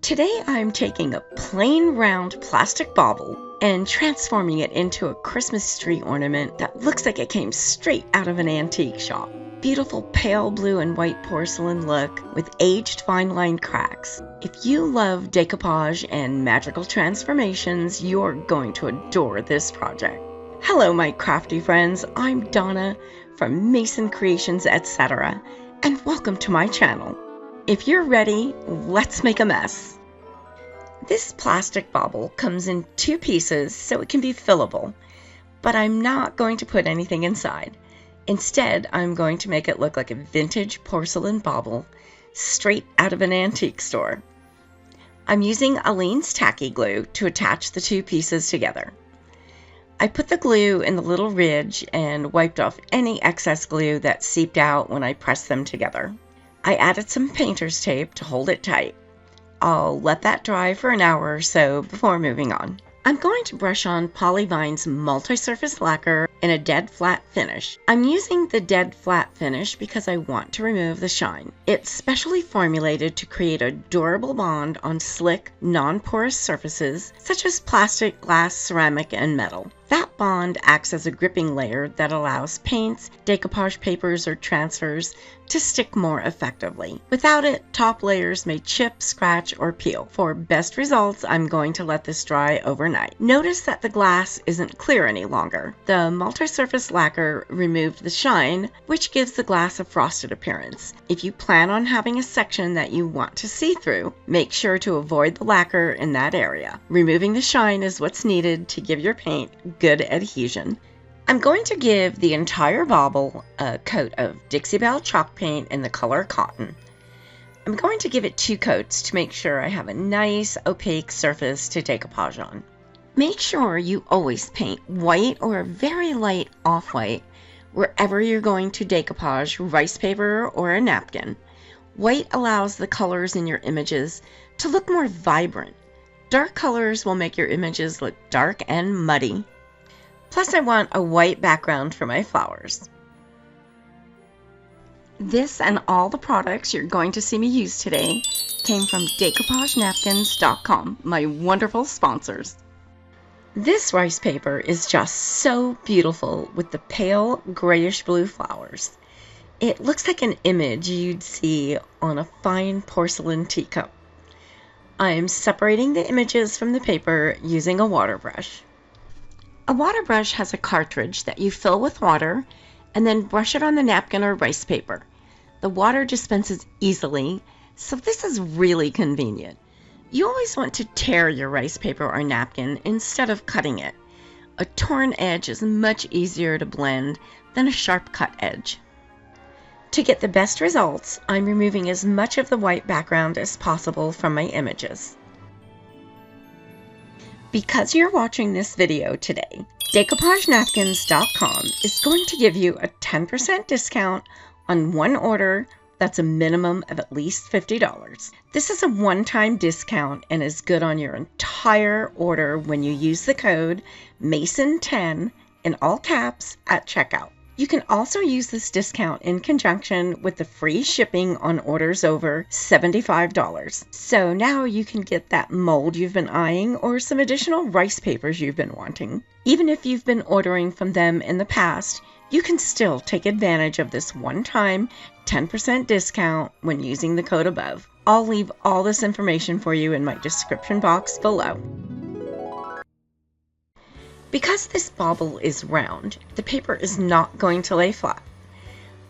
Today I'm taking a plain round plastic bauble and transforming it into a Christmas tree ornament that looks like it came straight out of an antique shop. Beautiful pale blue and white porcelain look with aged fine line cracks. If you love decoupage and magical transformations, you're going to adore this project. Hello my crafty friends, I'm Donna from Mason Creations etc. and welcome to my channel. If you're ready, let's make a mess. This plastic bauble comes in two pieces so it can be fillable, but I'm not going to put anything inside. Instead, I'm going to make it look like a vintage porcelain bauble straight out of an antique store. I'm using Aleene's tacky glue to attach the two pieces together. I put the glue in the little ridge and wiped off any excess glue that seeped out when I pressed them together. I added some painter's tape to hold it tight. I'll let that dry for an hour or so before moving on. I'm going to brush on Polyvine's multi-surface lacquer in a dead flat finish. I'm using the dead flat finish because I want to remove the shine. It's specially formulated to create a durable bond on slick, non-porous surfaces such as plastic, glass, ceramic, and metal. That bond acts as a gripping layer that allows paints, decoupage papers, or transfers to stick more effectively. Without it, top layers may chip, scratch, or peel. For best results, I'm going to let this dry overnight. Notice that the glass isn't clear any longer. The multi-surface lacquer removed the shine, which gives the glass a frosted appearance. If you plan on having a section that you want to see through, make sure to avoid the lacquer in that area. Removing the shine is what's needed to give your paint good adhesion. I'm going to give the entire bauble a coat of Dixie Belle chalk paint in the color cotton. I'm going to give it 2 coats to make sure I have a nice opaque surface to decoupage on. Make sure you always paint white or a very light off-white wherever you're going to decoupage rice paper or a napkin. White allows the colors in your images to look more vibrant. Dark colors will make your images look dark and muddy. Plus I want a white background for my flowers. This and all the products you're going to see me use today came from decoupagenapkins.com, my wonderful sponsors. This rice paper is just so beautiful with the pale grayish blue flowers. It looks like an image you'd see on a fine porcelain teacup. I'm separating the images from the paper using a water brush. A water brush has a cartridge that you fill with water and then brush it on the napkin or rice paper. The water dispenses easily, so this is really convenient. You always want to tear your rice paper or napkin instead of cutting it. A torn edge is much easier to blend than a sharp cut edge. To get the best results, I'm removing as much of the white background as possible from my images. Because you're watching this video today, decoupagenapkins.com is going to give you a 10% discount on one order that's a minimum of at least $50. This is a one-time discount and is good on your entire order when you use the code MASON10 in all caps at checkout. You can also use this discount in conjunction with the free shipping on orders over $75. So now you can get that mold you've been eyeing or some additional rice papers you've been wanting. Even if you've been ordering from them in the past, you can still take advantage of this one-time 10% discount when using the code above. I'll leave all this information for you in my description box below. Because this bauble is round, the paper is not going to lay flat.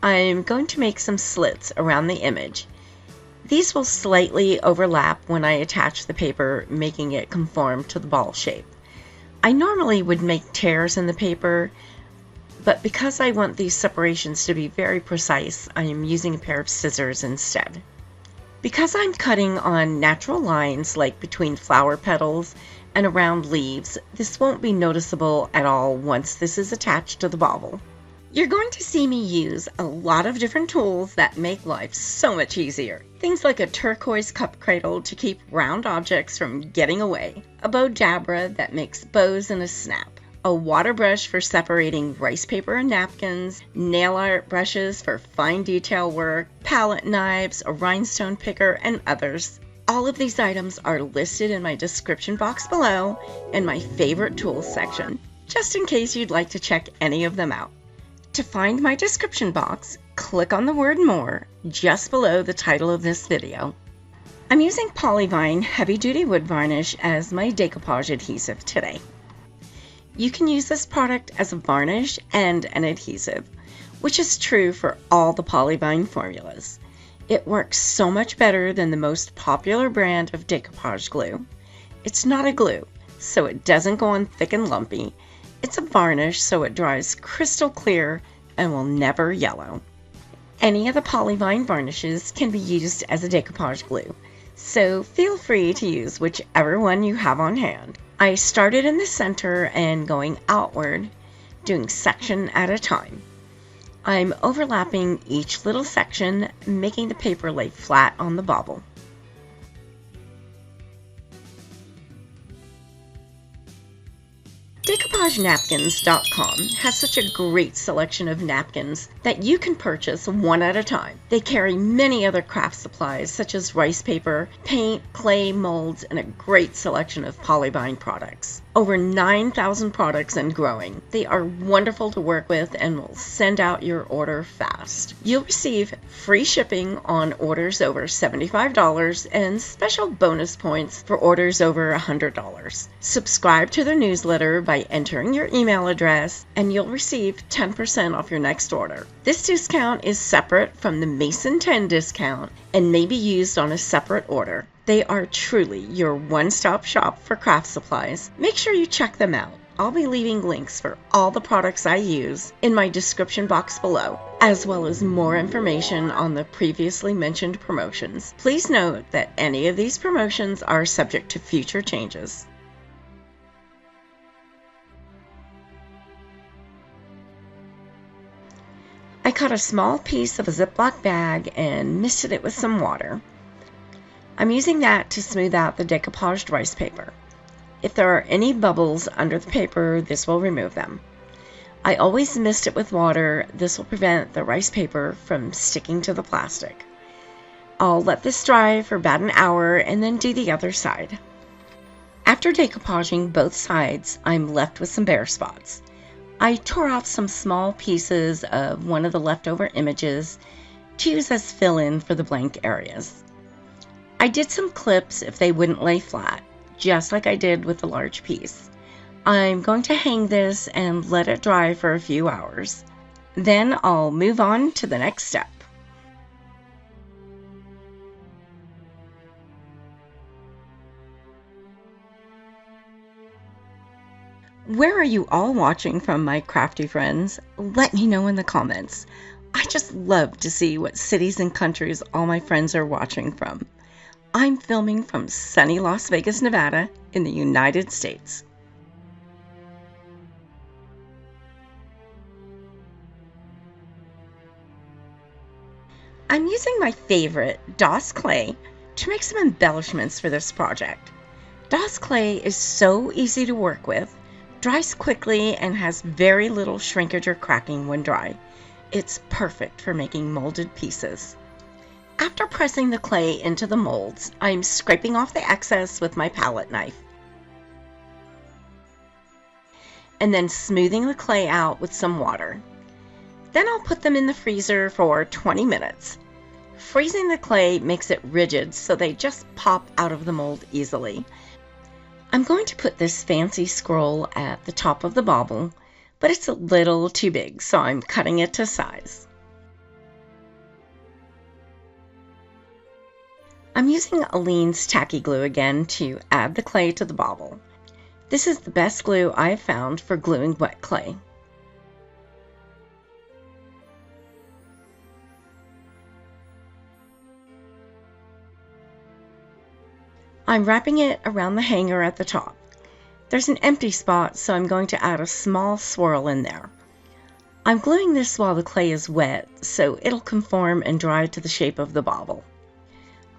I'm going to make some slits around the image. These will slightly overlap when I attach the paper, making it conform to the ball shape. I normally would make tears in the paper, but because I want these separations to be very precise, I am using a pair of scissors instead. Because I'm cutting on natural lines like between flower petals and around leaves, this won't be noticeable at all once this is attached to the bauble. You're going to see me use a lot of different tools that make life so much easier. Things like a turquoise cup cradle to keep round objects from getting away, a bow dabra that makes bows in a snap, a water brush for separating rice paper and napkins, nail art brushes for fine detail work, palette knives, a rhinestone picker, and others. All of these items are listed in my description box below and my favorite tools section, just in case you'd like to check any of them out. To find my description box, click on the word More just below the title of this video. I'm using Polyvine Heavy Duty Wood Varnish as my decoupage adhesive today. You can use this product as a varnish and an adhesive, which is true for all the Polyvine formulas. It works so much better than the most popular brand of decoupage glue. It's not a glue, so it doesn't go on thick and lumpy. It's a varnish, so it dries crystal clear and will never yellow. Any of the Polyvine varnishes can be used as a decoupage glue, so feel free to use whichever one you have on hand. I started in the center and going outward, doing section at a time. I'm overlapping each little section, making the paper lay flat on the bauble. DecoupageNapkins.com has such a great selection of napkins that you can purchase one at a time. They carry many other craft supplies such as rice paper, paint, clay, molds, and a great selection of Polyvine products. Over 9,000 products and growing. They are wonderful to work with and will send out your order fast. You'll receive free shipping on orders over $75 and special bonus points for orders over $100. Subscribe to their newsletter by entering your email address and you'll receive 10% off your next order. This discount is separate from the Mason 10 discount and may be used on a separate order. They are truly your one-stop shop for craft supplies. Make sure you check them out. I'll be leaving links for all the products I use in my description box below, as well as more information on the previously mentioned promotions. Please note that any of these promotions are subject to future changes. I cut a small piece of a Ziploc bag and misted it with some water. I'm using that to smooth out the decoupaged rice paper. If there are any bubbles under the paper, this will remove them. I always mist it with water. This will prevent the rice paper from sticking to the plastic. I'll let this dry for about an hour and then do the other side. After decoupaging both sides, I'm left with some bare spots. I tore off some small pieces of one of the leftover images to use as fill-in for the blank areas. I did some clips if they wouldn't lay flat, just like I did with the large piece. I'm going to hang this and let it dry for a few hours. Then I'll move on to the next step. Where are you all watching from, my crafty friends? Let me know in the comments. I just love to see what cities and countries all my friends are watching from. I'm filming from sunny Las Vegas, Nevada in the United States. I'm using my favorite DOS clay to make some embellishments for this project. DOS clay is so easy to work with, dries quickly, and has very little shrinkage or cracking when dry. It's perfect for making molded pieces. After pressing the clay into the molds, I'm scraping off the excess with my palette knife, and then smoothing the clay out with some water. Then I'll put them in the freezer for 20 minutes. Freezing the clay makes it rigid so they just pop out of the mold easily. I'm going to put this fancy scroll at the top of the bauble, but it's a little too big, so I'm cutting it to size. I'm using Aleene's tacky glue again to add the clay to the bauble. This is the best glue I've found for gluing wet clay. I'm wrapping it around the hanger at the top. There's an empty spot, so I'm going to add a small swirl in there. I'm gluing this while the clay is wet, so it'll conform and dry to the shape of the bauble.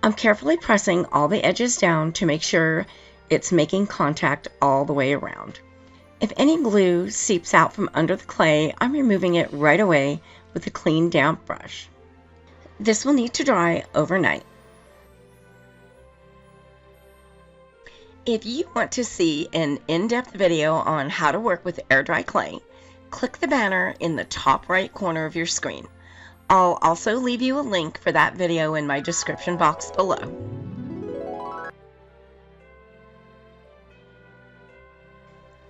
I'm carefully pressing all the edges down to make sure it's making contact all the way around. If any glue seeps out from under the clay, I'm removing it right away with a clean, damp brush. This will need to dry overnight. If you want to see an in-depth video on how to work with air dry clay, click the banner in the top right corner of your screen. I'll also leave you a link for that video in my description box below.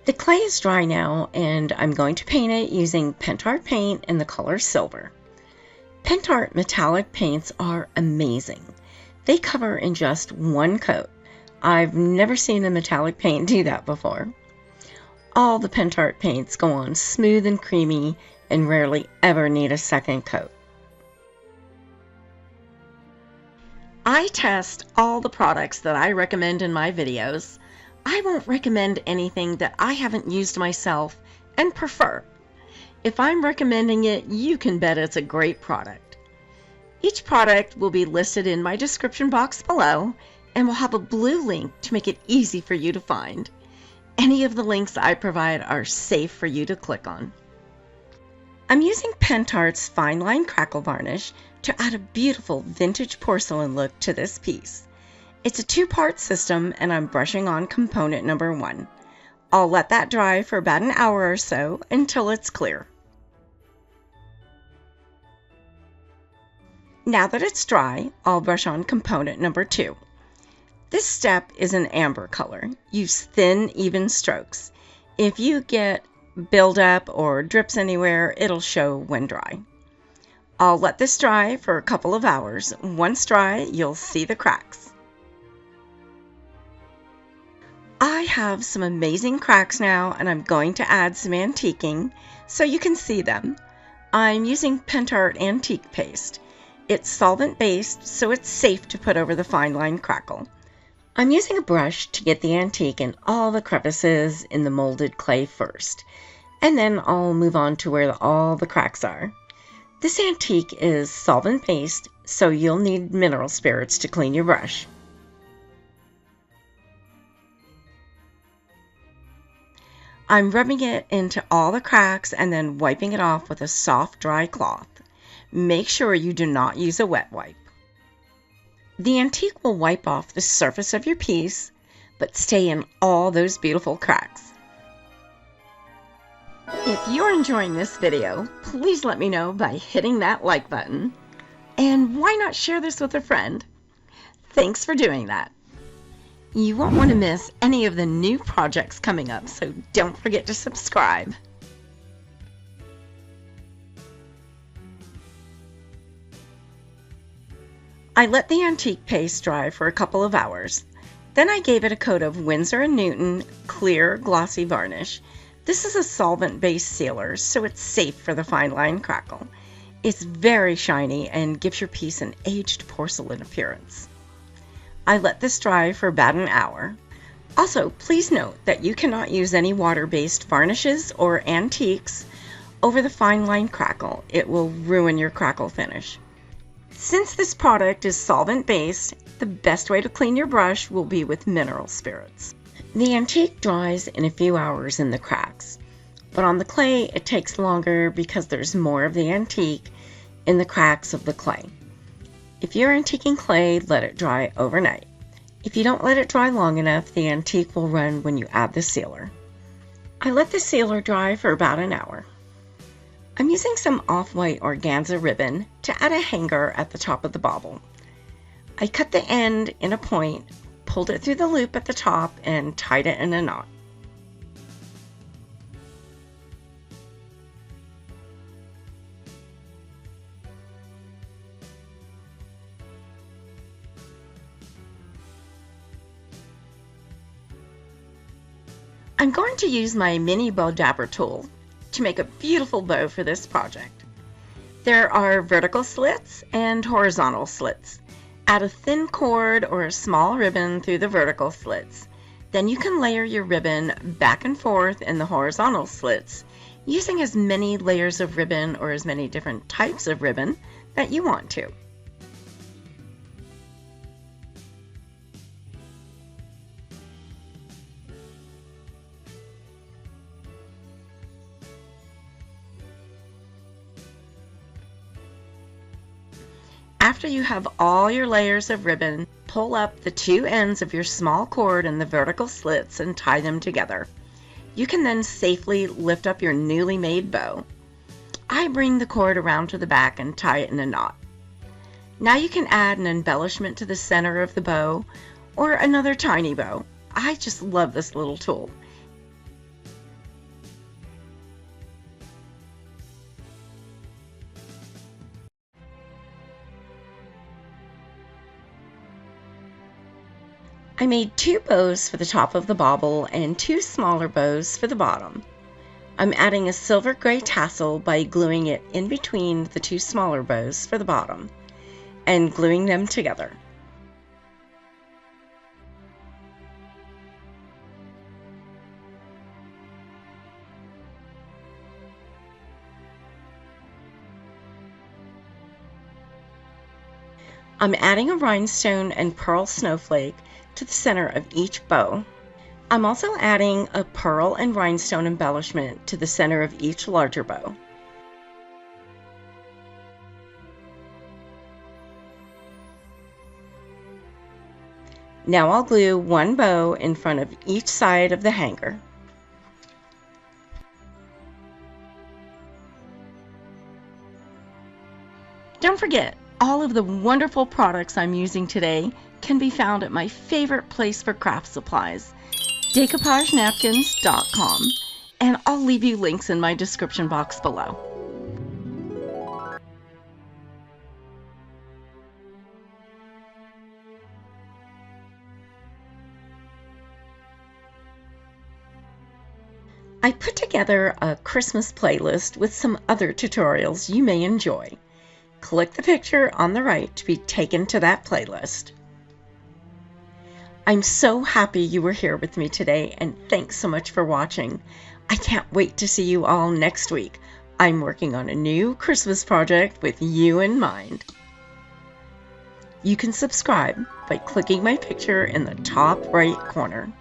The clay is dry now, and I'm going to paint it using Pentart paint in the color silver. Pentart metallic paints are amazing. They cover in just one coat. I've never seen a metallic paint do that before. All the Pentart paints go on smooth and creamy and rarely ever need a second coat. I test all the products that I recommend in my videos. I won't recommend anything that I haven't used myself and prefer. If I'm recommending it, you can bet it's a great product. Each product will be listed in my description box below and will have a blue link to make it easy for you to find. Any of the links I provide are safe for you to click on. I'm using Pentart's Fineline Crackle Varnish to add a beautiful vintage porcelain look to this piece. It's a two-part system and I'm brushing on component number 1. I'll let that dry for about an hour or so until it's clear. Now that it's dry, I'll brush on component number 2. This step is an amber color. Use thin, even strokes. If you get buildup or drips anywhere, it'll show when dry. I'll let this dry for a couple of hours. Once dry, you'll see the cracks. I have some amazing cracks now, and I'm going to add some antiquing so you can see them. I'm using Pentart Antique Paste. It's solvent-based, so it's safe to put over the fine line crackle. I'm using a brush to get the antique in all the crevices in the molded clay first, and then I'll move on to where all the cracks are. This antique is solvent-based, so you'll need mineral spirits to clean your brush. I'm rubbing it into all the cracks and then wiping it off with a soft, dry cloth. Make sure you do not use a wet wipe. The antique will wipe off the surface of your piece, but stay in all those beautiful cracks. If you're enjoying this video, please let me know by hitting that like button. And why not share this with a friend? Thanks for doing that. You won't want to miss any of the new projects coming up, so don't forget to subscribe. I let the antique paste dry for a couple of hours. Then I gave it a coat of Winsor & Newton clear glossy varnish. This is a solvent-based sealer, so it's safe for the fine line crackle. It's very shiny and gives your piece an aged porcelain appearance. I let this dry for about an hour. Also, please note that you cannot use any water-based varnishes or antiques over the fine line crackle. It will ruin your crackle finish. Since this product is solvent-based, the best way to clean your brush will be with mineral spirits. The antique dries in a few hours in the cracks, but on the clay it takes longer because there's more of the antique in the cracks of the clay. If you're antiquing clay, let it dry overnight. If you don't let it dry long enough, the antique will run when you add the sealer. I let the sealer dry for about an hour. I'm using some off-white organza ribbon to add a hanger at the top of the bauble. I cut the end in a point, pulled it through the loop at the top, and tied it in a knot. I'm going to use my mini bow dabber tool to make a beautiful bow for this project. There are vertical slits and horizontal slits. Add a thin cord or a small ribbon through the vertical slits. Then you can layer your ribbon back and forth in the horizontal slits, using as many layers of ribbon or as many different types of ribbon that you want to. After you have all your layers of ribbon pull up the two ends of your small cord in the vertical slits and tie them together. You can then safely lift up your newly made bow. I bring the cord around to the back and tie it in a knot. Now you can add an embellishment to the center of the bow or another tiny bow. I just love this little tool. I made 2 bows for the top of the bauble and 2 smaller bows for the bottom. I'm adding a silver gray tassel by gluing it in between the 2 smaller bows for the bottom and gluing them together. I'm adding a rhinestone and pearl snowflake to the center of each bow. I'm also adding a pearl and rhinestone embellishment to the center of each larger bow. Now I'll glue 1 bow in front of each side of the hanger. Don't forget, all of the wonderful products I'm using today can be found at my favorite place for craft supplies, decoupagenapkins.com, and I'll leave you links in my description box below. I put together a Christmas playlist with some other tutorials you may enjoy. Click the picture on the right to be taken to that playlist. I'm so happy you were here with me today, and thanks so much for watching. I can't wait to see you all next week. I'm working on a new Christmas project with you in mind. You can subscribe by clicking my picture in the top right corner.